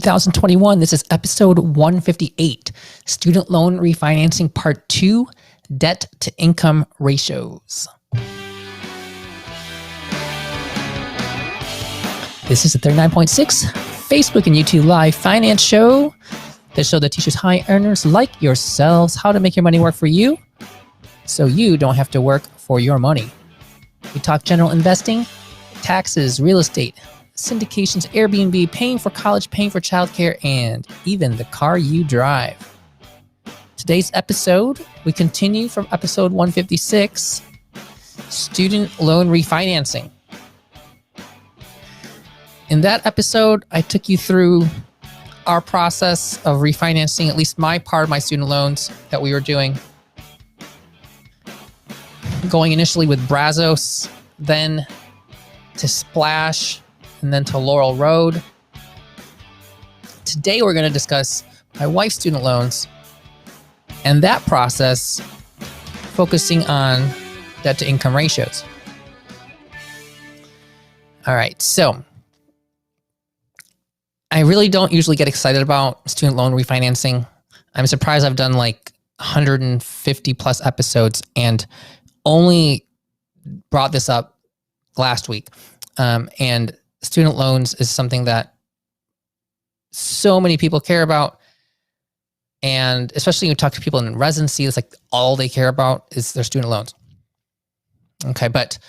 2021. This is episode 158, Student Loan Refinancing Part 2, Debt to Income Ratios. This is the 39.6 Facebook and YouTube Live Finance Show, the show that teaches high earners like yourselves how to make your money work for you so you don't have to work for your money. We talk general investing, taxes, real estate, syndications, Airbnb, paying for college, paying for childcare, and even the car you drive. Today's episode, we continue from episode 156, Student Loan Refinancing. In that episode, I took you through our process of refinancing, at least my part of my student loans that we were doing. Going initially with Brazos, then to Splash, and then to Laurel Road. Today we're going to discuss my wife's student loans and that process, focusing on debt to income ratios. All right, so I really don't usually get excited about student loan refinancing. I'm surprised I've done like 150 plus episodes and only brought this up last week. And student loans is something that so many people care about. And especially when you talk to people in residency, it's like all they care about is their student loans. Okay, but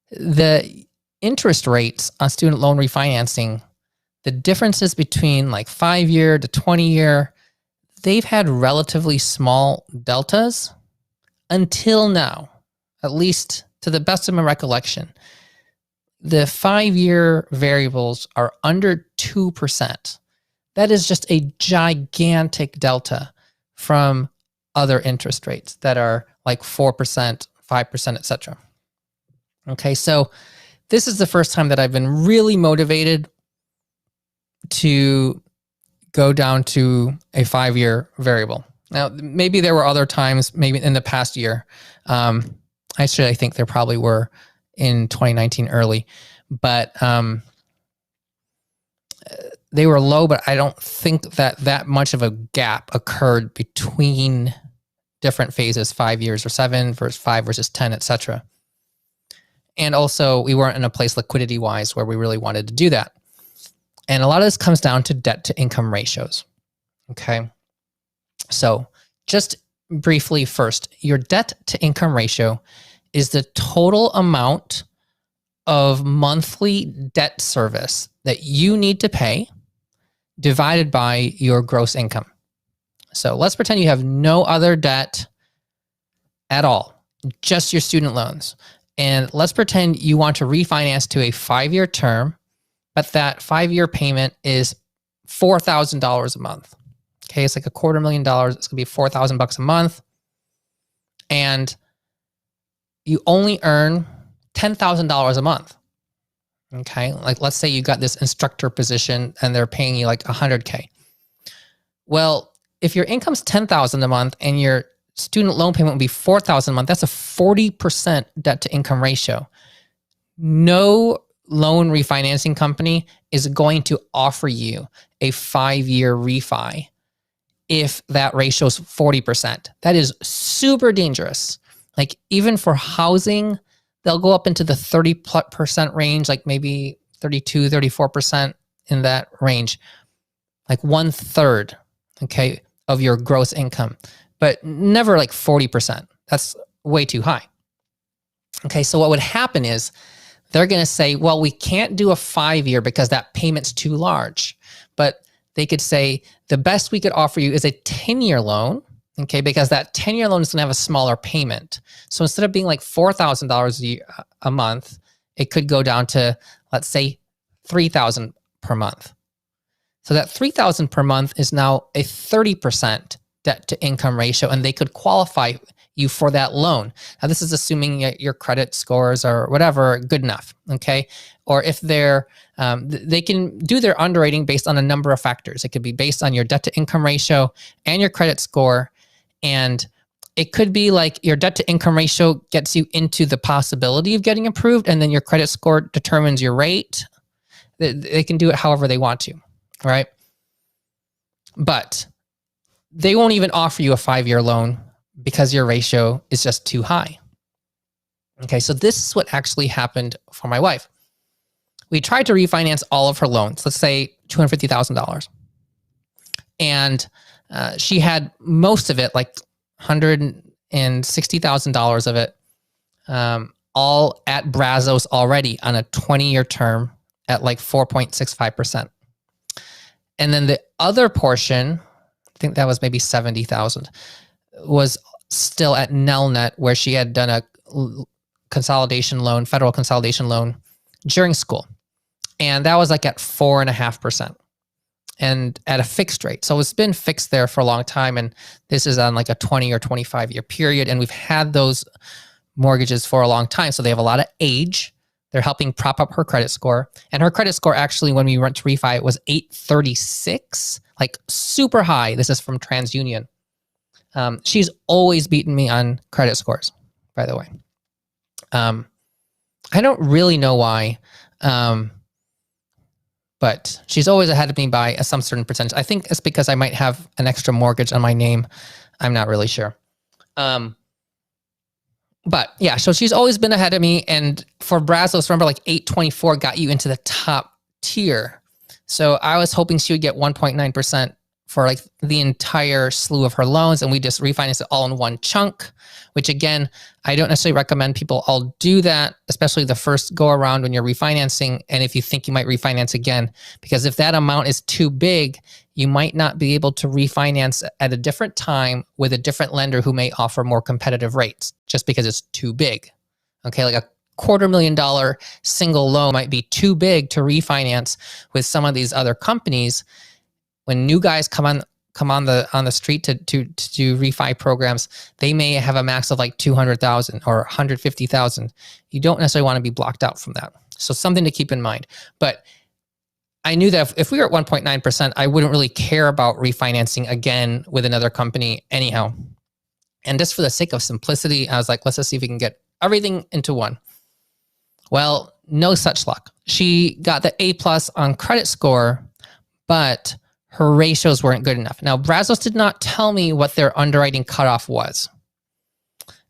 the interest rates on student loan refinancing, the differences between like 5-year to 20-year, they've had relatively small deltas until now, at least to the best of my recollection. The 5-year variables are under 2%. That is just a gigantic delta from other interest rates that are like 4%, 5%, etc. Okay, so this is the first time that I've been really motivated to go down to a 5-year variable. Now, maybe there were other times, maybe in the past year. I think there probably were in 2019 early, but they were low, but I don't think that much of a gap occurred between different phases, 5 years or 7 versus 5 versus 10, etc. And also we weren't in a place liquidity wise where we really wanted to do that. And a lot of this comes down to debt to income ratios. Okay. So just briefly first, your debt to income ratio is the total amount of monthly debt service that you need to pay divided by your gross income. So let's pretend you have no other debt at all, just your student loans. And let's pretend you want to refinance to a 5-year term, but that 5-year payment is $4,000 a month. Okay, it's like $250,000. It's gonna be $4,000 a month. And you only earn $10,000 a month. Okay, like let's say you got this instructor position and they're paying you like $100K. Well, if your income's $10,000 a month and your student loan payment would be $4,000 a month, that's a 40% debt to income ratio. No loan refinancing company is going to offer you a 5-year refi if that ratio is 40%. That is super dangerous. Like even for housing, they'll go up into the 30% range, like maybe 32, 34% in that range, like 1/3, okay, of your gross income, but never like 40%. That's way too high. Okay, so what would happen is they're gonna say, well, we can't do a 5-year because that payment's too large, but they could say the best we could offer you is a 10-year loan, okay, because that 10-year loan is gonna have a smaller payment. So instead of being like $4,000 a month, it could go down to, let's say, $3,000 per month. So that $3,000 per month is now a 30% debt to income ratio, and they could qualify you for that loan. Now, this is assuming your credit scores or whatever are good enough, okay? Or if they're, they can do their underwriting based on a number of factors. It could be based on your debt to income ratio and your credit score. And it could be like your debt to income ratio gets you into the possibility of getting approved, and then your credit score determines your rate. They can do it however they want to, right? but they won't even offer you a 5-year loan because your ratio is just too high. Okay, so this is what actually happened for my wife. We tried to refinance all of her loans, let's say $250,000. And she had most of it, like $160,000 of it, all at Brazos already on a 20-year term at like 4.65%. And then the other portion, I think that was maybe 70,000, was still at Nelnet, where she had done a consolidation loan, federal consolidation loan during school. And that was like at 4.5% and at a fixed rate. So it's been fixed there for a long time. And this is on like a 20 or 25 year period. And we've had those mortgages for a long time. So they have a lot of age. They're helping prop up her credit score. And her credit score actually, when we went to refi, it was 836, like super high. This is from TransUnion. She's always beaten me on credit scores, by the way. I don't really know why, but she's always ahead of me by some certain percentage. I think it's because I might have an extra mortgage on my name. I'm not really sure. But yeah, so she's always been ahead of me. And for Brazos, remember, like 824 got you into the top tier. So I was hoping she would get 1.9% for like the entire slew of her loans. And we just refinanced it all in one chunk, which again, I don't necessarily recommend people all do that, especially the first go around when you're refinancing. And if you think you might refinance again, because if that amount is too big, you might not be able to refinance at a different time with a different lender who may offer more competitive rates just because it's too big. Okay, like a $250,000 single loan might be too big to refinance with some of these other companies. When new guys come on the street to do refi programs, they may have a max of like 200,000 or 150,000. You don't necessarily want to be blocked out from that. So something to keep in mind. But I knew that if we were at 1.9%, I wouldn't really care about refinancing again with another company anyhow. And just for the sake of simplicity, I was like, let's just see if we can get everything into one. Well, no such luck. She got the A+ on credit score, but her ratios weren't good enough. Now, Brazos did not tell me what their underwriting cutoff was.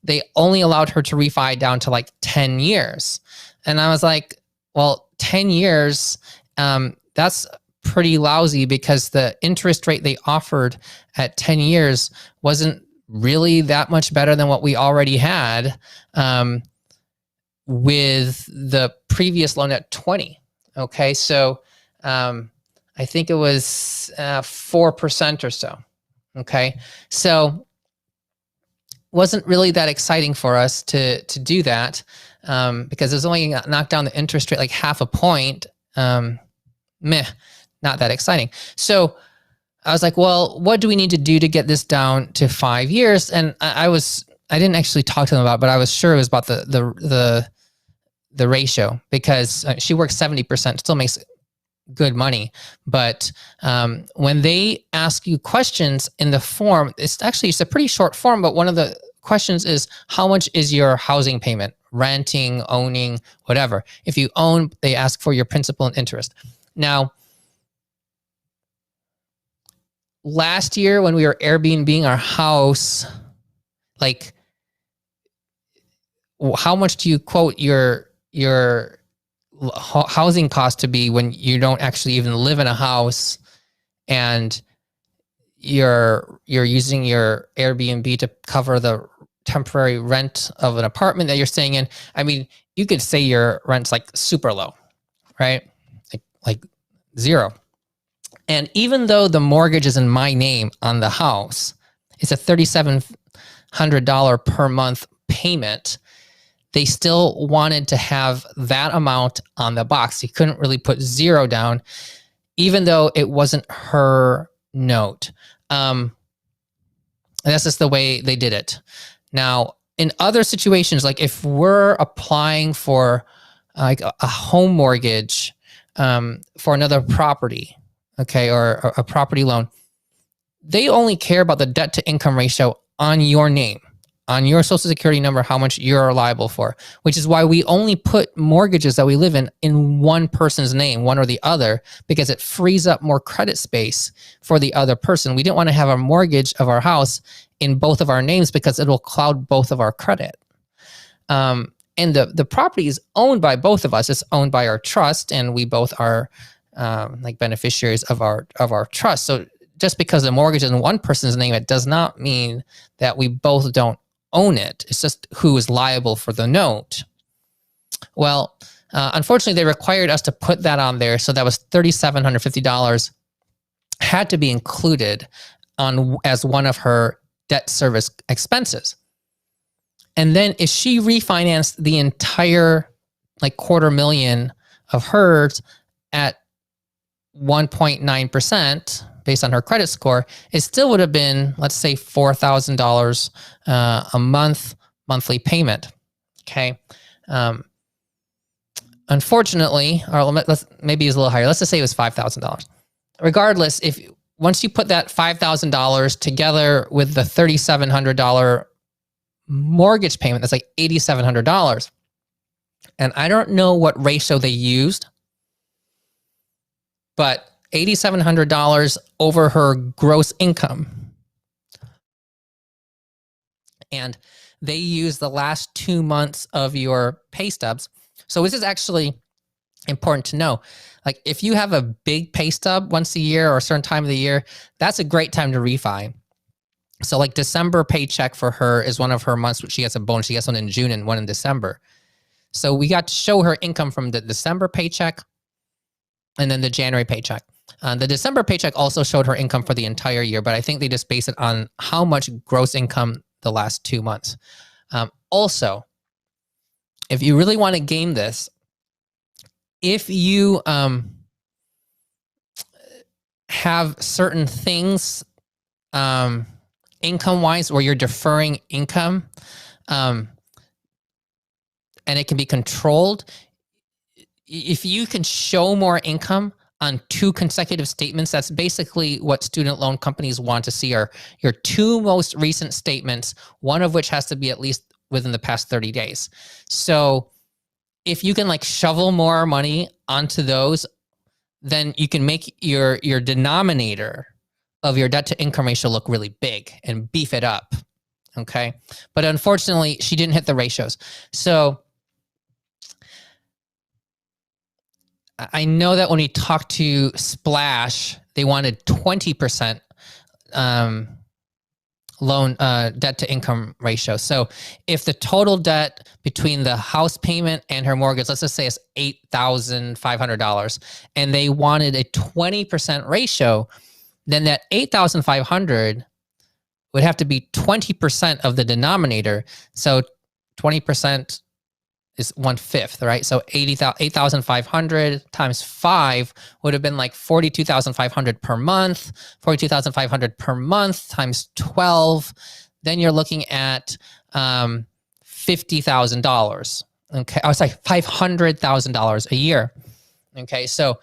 They only allowed her to refi down to like 10 years. And I was like, well, 10 years, that's pretty lousy because the interest rate they offered at 10 years wasn't really that much better than what we already had with the previous loan at 20. Okay, so I think it was 4% or so. Okay, so wasn't really that exciting for us to do that because it was only knocked down the interest rate like half a point. Not that exciting. So I was like, well, what do we need to do to get this down to 5 years? And I didn't actually talk to them about it, but I was sure it was about the ratio because she works 70%, still makes good money. But when they ask you questions in the form, it's a pretty short form, but one of the questions is, how much is your housing payment? Renting, owning, whatever. If you own, they ask for your principal and interest. Now, last year when we were Airbnb-ing our house, like, how much do you quote your housing cost to be when you don't actually even live in a house and you're using your Airbnb to cover the temporary rent of an apartment that you're staying in? I mean, you could say your rent's like super low, right? Like zero. And even though the mortgage is in my name on the house, it's a $3,700 per month payment. They still wanted to have that amount on the box. You couldn't really put zero down, even though it wasn't her note. And that's just the way they did it. Now, in other situations, like if we're applying for like a home mortgage for another property, okay, or a property loan, they only care about the debt to income ratio on your name, on your social security number how much you're liable for, which is why we only put mortgages that we live in one person's name, one or the other, because it frees up more credit space for the other person. We didn't want to have a mortgage of our house in both of our names because it'll cloud both of our credit. And the property is owned by both of us. It's owned by our trust, and we both are like beneficiaries of our trust. So just because the mortgage is in one person's name, it does not mean that we both don't own it. It's just who is liable for the note. Well, unfortunately, they required us to put that on there, so that was $3,750 had to be included on as one of her debt service expenses. And then if she refinanced the entire like $250,000 of hers at 1.9% based on her credit score, it still would have been, let's say, $4,000 a month, monthly payment. Okay. Unfortunately, or maybe it's a little higher. Let's just say it was $5,000. Regardless, if once you put that $5,000 together with the $3,700 mortgage payment, that's like $8,700. And I don't know what ratio they used, but $8,700 over her gross income. And they use the last 2 months of your pay stubs. So this is actually important to know. Like if you have a big pay stub once a year or a certain time of the year, that's a great time to refi. So like December paycheck for her is one of her months, which she gets a bonus. She gets one in June and one in December. So we got to show her income from the December paycheck and then the January paycheck. The December paycheck also showed her income for the entire year, but I think they just base it on how much gross income the last 2 months. Also, if you really want to game this, if you have certain things income-wise where you're deferring income, and it can be controlled, if you can show more income on 2 consecutive statements, that's basically what student loan companies want to see are your 2 most recent statements, one of which has to be at least within the past 30 days. So if you can like shovel more money onto those, then you can make your denominator of your debt to income ratio look really big and beef it up. Okay. But unfortunately, she didn't hit the ratios. So I know that when we talked to Splash, they wanted 20% loan debt to income ratio. So if the total debt between the house payment and her mortgage, let's just say it's $8,500, and they wanted a 20% ratio, then that $8,500 would have to be 20% of the denominator. So 20% is 1/5, right? So 8,500 times 5 would have been like 42,500 per month. 42,500 per month times 12. Then you're looking at $50,000. Okay, I was like $500,000 a year. Okay, so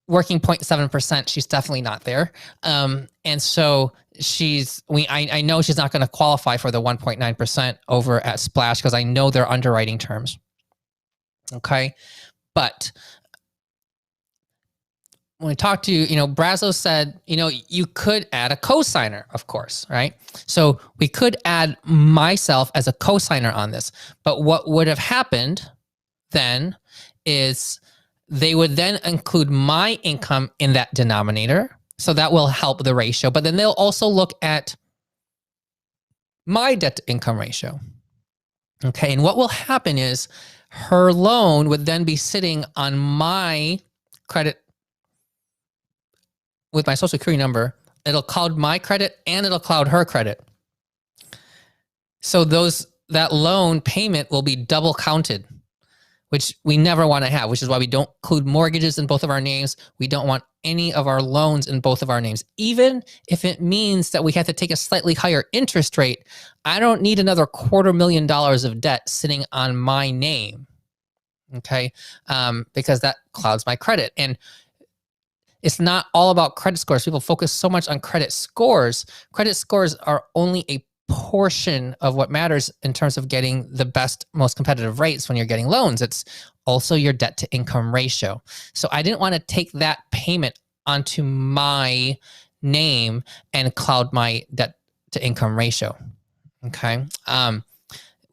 working 0.7%, she's definitely not there. And so I know she's not going to qualify for the 1.9% over at Splash because I know their underwriting terms. Okay. But when we talked to, Brazos said, you could add a cosigner, of course, right? So we could add myself as a cosigner on this. But what would have happened then is they would then include my income in that denominator. So that will help the ratio. But then they'll also look at my debt to income ratio. Okay. And what will happen is her loan would then be sitting on my credit with my social security number. It'll cloud my credit and it'll cloud her credit. So that loan payment will be double counted, which we never want to have, which is why we don't include mortgages in both of our names. We don't want any of our loans in both of our names. Even if it means that we have to take a slightly higher interest rate, I don't need another $250,000 of debt sitting on my name, okay? Because that clouds my credit. And it's not all about credit scores. People focus so much on credit scores. Credit scores are only a portion of what matters in terms of getting the best, most competitive rates when you're getting loans. It's also your debt to income ratio. So I didn't want to take that payment onto my name and cloud my debt to income ratio. Okay.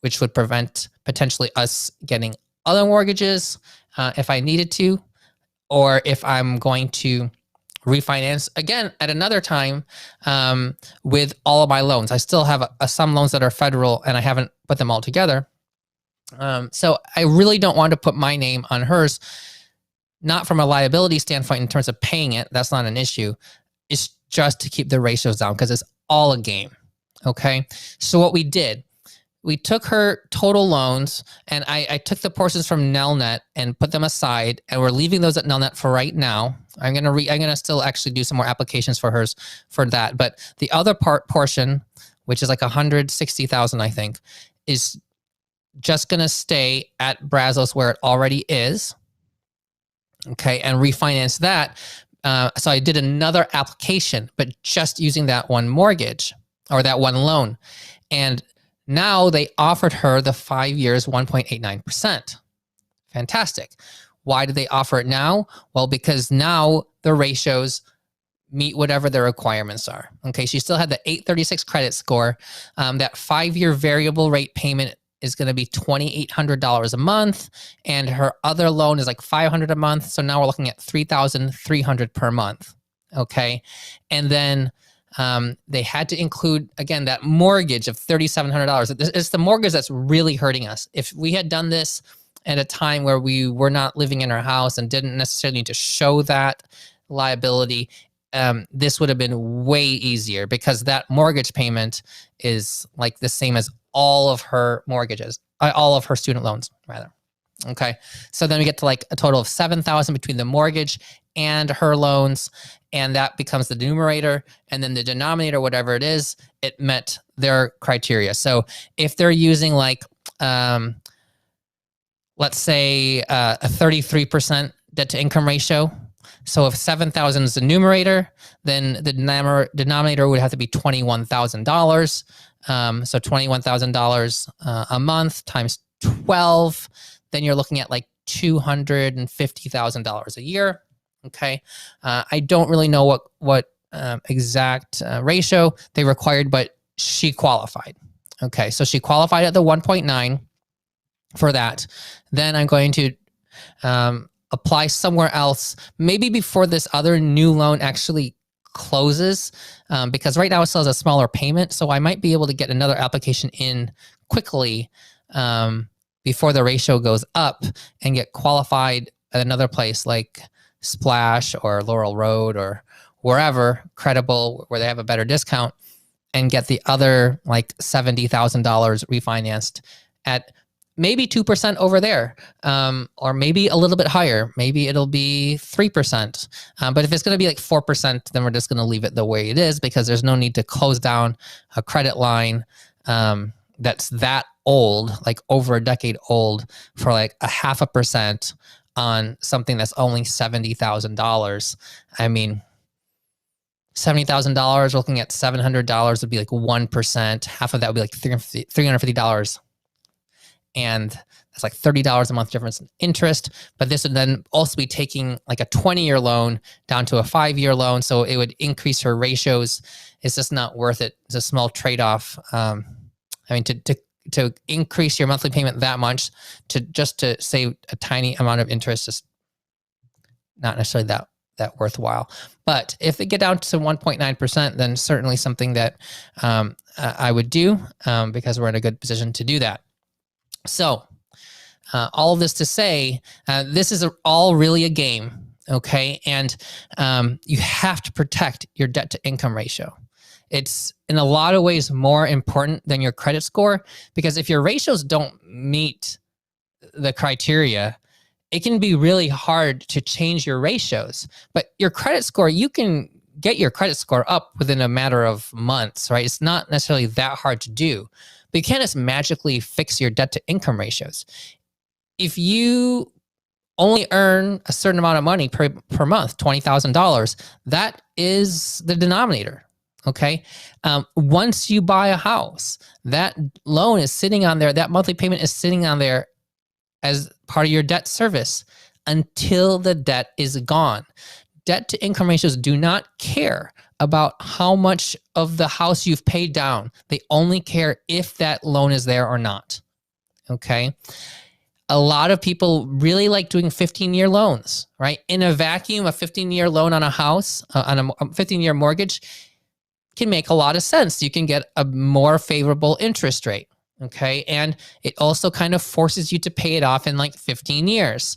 Which would prevent potentially us getting other mortgages if I needed to, or if I'm going to refinance again at another time with all of my loans. I still have some loans that are federal and I haven't put them all together. So I really don't want to put my name on hers, not from a liability standpoint in terms of paying it. That's not an issue. It's just to keep the ratios down because it's all a game. Okay. So what we did, we took her total loans and I took the portions from Nelnet and put them aside, and we're leaving those at Nelnet for right now. I'm gonna still actually do some more applications for hers for that. But the other portion, which is like 160,000, I think, is just gonna stay at Brazos where it already is. Okay, and refinance that. So I did another application, but just using that one mortgage or that one loan. And now they offered her the 5 years, 1.89%. Fantastic. Why do they offer it now? Well, because now the ratios meet whatever their requirements are. Okay, she still had the 836 credit score. That 5-year variable rate payment is going to be $2,800 a month, and her other loan is like $500 a month. So now we're looking at $3,300 per month. Okay, and then they had to include, again, that mortgage of $3,700. It's the mortgage that's really hurting us. If we had done this at a time where we were not living in our house and didn't necessarily need to show that liability, this would have been way easier because that mortgage payment is like the same as all of her mortgages, all of her student loans, rather. Okay, so then we get to like a total of $7,000 between the mortgage and her loans, and that becomes the numerator, and then the denominator, whatever it is, it met their criteria. So if they're using like, let's say a 33% debt to income ratio, so if 7,000 is the numerator, then the denominator would have to be $21,000. So $21,000 a month times 12, then you're looking at like $250,000 a year. Okay. I don't really know what exact ratio they required, but she qualified. Okay. So she qualified at the 1.9 for that. Then I'm going to apply somewhere else, maybe before this other new loan actually closes, because right now it still has a smaller payment. So I might be able to get another application in quickly before the ratio goes up and get qualified at another place like Splash or Laurel Road or wherever credible where they have a better discount, and get the other like $70,000 refinanced at maybe 2% over there, or maybe a little bit higher. Maybe it'll be 3%. But if it's going to be like 4%, then we're just going to leave it the way it is because there's no need to close down a credit line that's that old, like over a decade old, for like 0.5% on something that's only $70,000. I mean, $70,000, looking at $700 would be like 1%. Half of that would be like $350. And that's like $30 a month difference in interest. But this would then also be taking like a 20-year loan down to a 5-year loan. So it would increase her ratios. It's just not worth it. It's a small trade-off. I mean, to increase your monthly payment that much to save a tiny amount of interest is not necessarily that worthwhile. But if they get down to 1.9%, then certainly something that I would do because we're in a good position to do that. So all of this to say, this is all really a game, okay? And you have to protect your debt to income ratio. It's in a lot of ways more important than your credit score, because if your ratios don't meet the criteria, it can be really hard to change your ratios. But your credit score, you can get your credit score up within a matter of months, right? It's not necessarily that hard to do. But you can't just magically fix your debt to income ratios. If you only earn a certain amount of money per month, $20,000, that is the denominator. Okay. Once you buy a house, that loan is sitting on there. That monthly payment is sitting on there as part of your debt service until the debt is gone. Debt to income ratios do not care about how much of the house you've paid down. They only care if that loan is there or not. Okay. A lot of people really like doing 15-year loans, right? In a vacuum, a 15-year loan on a house, on a 15-year mortgage can make a lot of sense. You can get a more favorable interest rate. Okay. And it also kind of forces you to pay it off in like 15 years,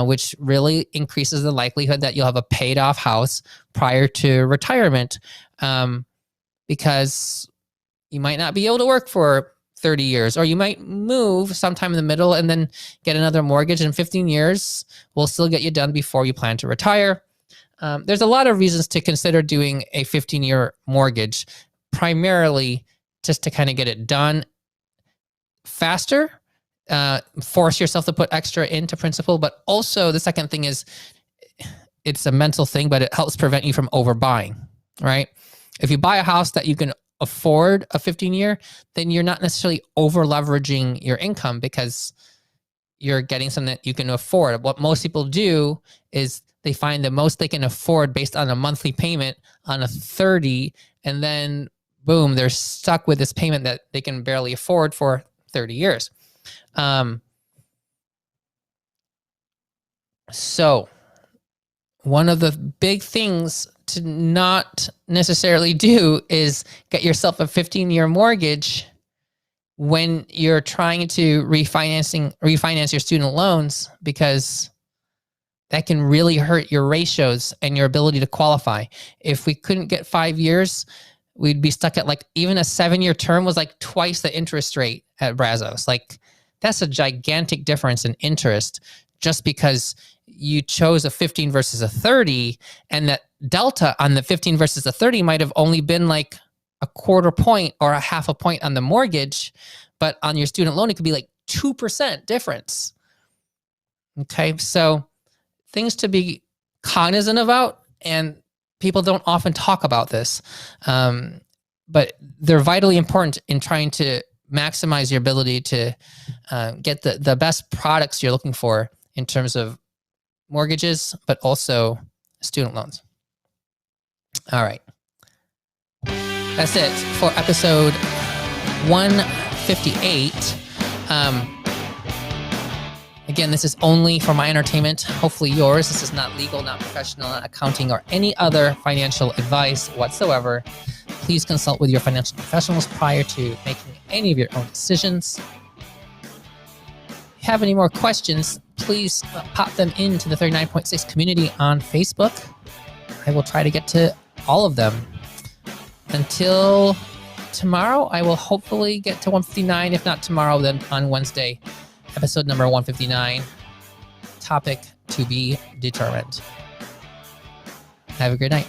which really increases the likelihood that you'll have a paid off house prior to retirement, because you might not be able to work for 30 years, or you might move sometime in the middle and then get another mortgage in 15 years will still get you done before you plan to retire. There's a lot of reasons to consider doing a 15-year mortgage, primarily just to kind of get it done faster, force yourself to put extra into principal. But also the second thing is it's a mental thing, but it helps prevent you from overbuying, right? If you buy a house that you can afford a 15-year, then you're not necessarily over leveraging your income because you're getting something that you can afford. What most people do is they find the most they can afford based on a monthly payment on a 30, and then boom, they're stuck with this payment that they can barely afford for 30 years. So one of the big things to not necessarily do is get yourself a 15-year mortgage when you're trying to refinance your student loans, because that can really hurt your ratios and your ability to qualify. If we couldn't get 5 years, we'd be stuck at like even a 7-year term was like twice the interest rate at Brazos. Like that's a gigantic difference in interest just because you chose a 15 versus a 30, and that delta on the 15 versus the 30 might have only been like a quarter point or a half a point on the mortgage, but on your student loan, it could be like 2% difference. Okay. So things to be cognizant about, and people don't often talk about this, but they're vitally important in trying to maximize your ability to get the best products you're looking for in terms of mortgages, but also student loans. All right. That's it for episode 158. Again, this is only for my entertainment, hopefully yours. This is not legal, not professional, not accounting, or any other financial advice whatsoever. Please consult with your financial professionals prior to making any of your own decisions. If you have any more questions, please pop them into the 39.6 community on Facebook. I will try to get to all of them. Until tomorrow, I will hopefully get to 159. If not tomorrow, then on Wednesday, episode number 159, topic to be determined. Have a great night.